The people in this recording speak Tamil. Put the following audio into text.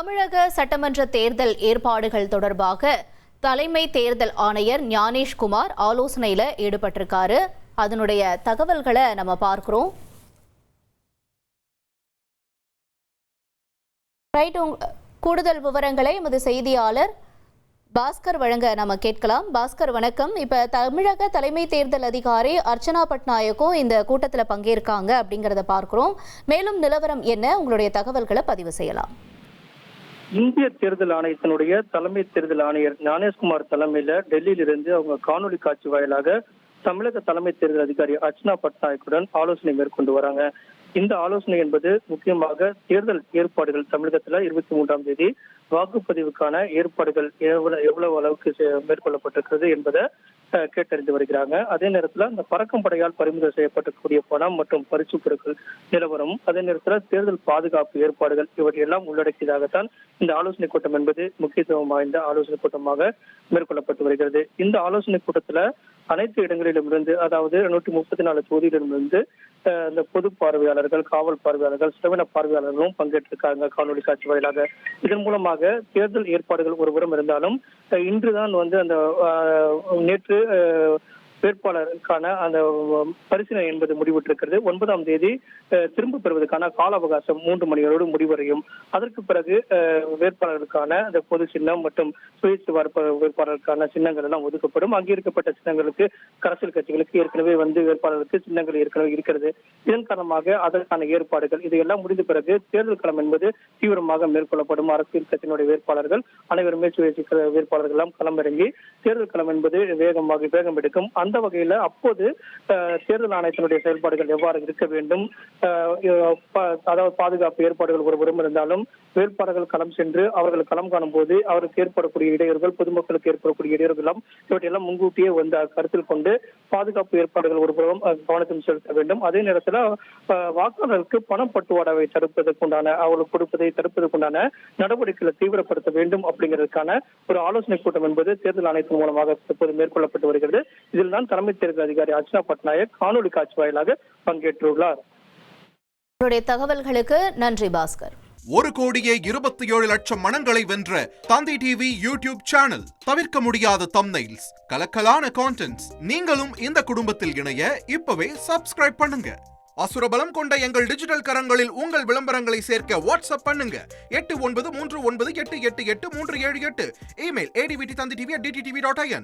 தமிழக சட்டமன்ற தேர்தல் ஏற்பாடுகள் தொடர்பாக தலைமை தேர்தல் ஆணையர் ஞானேஷ்குமார் ஆலோசனையில் ஈடுபட்டிருக்காரு. அதனுடைய தகவல்களை நம்ம பார்க்கிறோம். கூடுதல் விவரங்களை எமது செய்தியாளர் பாஸ்கர் வழங்க நம்ம கேட்கலாம். பாஸ்கர் வணக்கம். இப்ப தமிழக தலைமை தேர்தல் அதிகாரி அர்ச்சனா பட்நாயக்கும் இந்த கூட்டத்தில் பங்கேற்காங்க அப்படிங்கிறத பார்க்கிறோம். மேலும் நிலவரம் என்ன, உங்களுடைய தகவல்களை பதிவு செய்யலாம். இந்திய தேர்தல் ஆணையத்தினுடைய தலைமை தேர்தல் ஆணையர் ஞானேஷ்குமார் தலைமையில டெல்லியிலிருந்து அவங்க காணொலி காட்சி வாயிலாக தமிழக தலைமை தேர்தல் அதிகாரி அர்ச்சனா பட்நாயக்குடன் ஆலோசனை மேற்கொண்டு வராங்க. இந்த ஆலோசனை என்பது முக்கியமாக தேர்தல் ஏற்பாடுகள் தமிழகத்துல 23ஆம் தேதி வாக்குப்பதிவுக்கான ஏற்பாடுகள் எவ்வளவு அளவுக்கு மேற்கொள்ளப்பட்டிருக்கிறது என்பதை கேட்டறிந்து வருகிறாங்க. அதே நேரத்துல இந்த பறக்கும் படையால் பறிமுதல் செய்யப்பட்டிருக்கக்கூடிய பணம் மற்றும் பரிசு பொருட்கள் நிலவரம், அதே நேரத்துல தேர்தல் பாதுகாப்பு ஏற்பாடுகள் இவற்றையெல்லாம் உள்ளடக்கியதாகத்தான் இந்த ஆலோசனை கூட்டம் என்பது முக்கியத்துவம் வாய்ந்த ஆலோசனை கூட்டமாக மேற்கொள்ளப்பட்டு வருகிறது. இந்த ஆலோசனை கூட்டத்துல அனைத்து இடங்களிலுமிருந்து, அதாவது 134 தொகுதியிலிருந்து இந்த பொது பார்வையாளர்கள், காவல் பார்வையாளர்கள், சிறவின பார்வையாளர்களும் பங்கேற்றிருக்காங்க காணொலி காட்சி வாயிலாக. இதன் மூலமாக தேர்தல் ஏற்பாடுகள் ஒருபுறம் இருந்தாலும் இன்றுதான் அந்த நேற்று வேட்பாளருக்கான அந்த பரிசீலனை என்பது முடிவுற்றிருக்கிறது. 9ஆம் தேதி திரும்ப பெறுவதற்கான கால அவகாசம் 3 மணியோடு முடிவடையும். அதற்கு பிறகு வேட்பாளர்களுக்கான அந்த பொது சின்னம் மற்றும் சுயேட்சை வேட்பாளருக்கான சின்னங்கள் எல்லாம் ஒதுக்கப்படும். அங்கீகரிக்கப்பட்ட சின்னங்களுக்கு அரசியல் கட்சிகளுக்கு ஏற்கனவே வேட்பாளருக்கு சின்னங்கள் ஏற்கனவே இருக்கிறது. இதன் காரணமாக அதற்கான ஏற்பாடுகள் இதையெல்லாம் முடிந்த பிறகு தேர்தல் களம் என்பது தீவிரமாக மேற்கொள்ளப்படும். அரசியல் கட்சியினுடைய வேட்பாளர்கள் அனைவருமே சுயேட்சை வேட்பாளர்கள் எல்லாம் களமிறங்கி தேர்தல் களம் என்பது வேகம் எடுக்கும். அந்த வகையில அப்போது தேர்தல் ஆணையத்தினுடைய செயல்பாடுகள் எவ்வாறு இருக்க வேண்டும், அதாவது பாதுகாப்பு ஏற்பாடுகள் ஒருபுறம் இருந்தாலும் வேட்பாளர்கள் களம் சென்று அவர்கள் களம் காணும் போது அவருக்கு ஏற்படக்கூடிய இடையூறுகள், பொதுமக்களுக்கு ஏற்படக்கூடிய இடையூறுகள் இவற்றையெல்லாம் முன்கூட்டியே கருத்தில் கொண்டு பாதுகாப்பு ஏற்பாடுகள் ஒருபுறம் கவனத்தில் செலுத்த வேண்டும். அதே நேரத்தில் வாக்காளர்களுக்கு பணம் பட்டுவாடாவை தடுப்பதற்குண்டான, அவர்களுக்கு கொடுப்பதை தடுப்பதற்குண்டான நடவடிக்கைகளை தீவிரப்படுத்த வேண்டும் அப்படிங்கிறதுக்கான ஒரு ஆலோசனை கூட்டம் என்பது தேர்தல் ஆணையத்தின் மூலமாக தற்போது மேற்கொள்ளப்பட்டு வருகிறது. இதில் தான் தலைமை தேர்தல் அதிகாரி அர்ச்சனா பட்நாயக் காணொலி காட்சி வாயிலாக பங்கேற்றுள்ளார். தகவல்களுக்கு நன்றி பாஸ்கர். 1,27,00,000 மனங்களை வென்ற தந்தி டிவி யூடியூப் சேனல். தவிர்க்க முடியாத தம்ப்நெயில்ஸ், கலக்கலான கான்டென்ட்ஸ். நீங்களும் இந்த குடும்பத்தில் இணைய இப்பவே சப்ஸ்கிரைப் பண்ணுங்க. அசுரபலம் கொண்ட எங்கள் டிஜிட்டல் கரங்களில் உங்கள் விளம்பரங்களை சேர்க்க வாட்ஸ்அப் பண்ணுங்க. 8939888378. Email advtthanditv@dttv.in.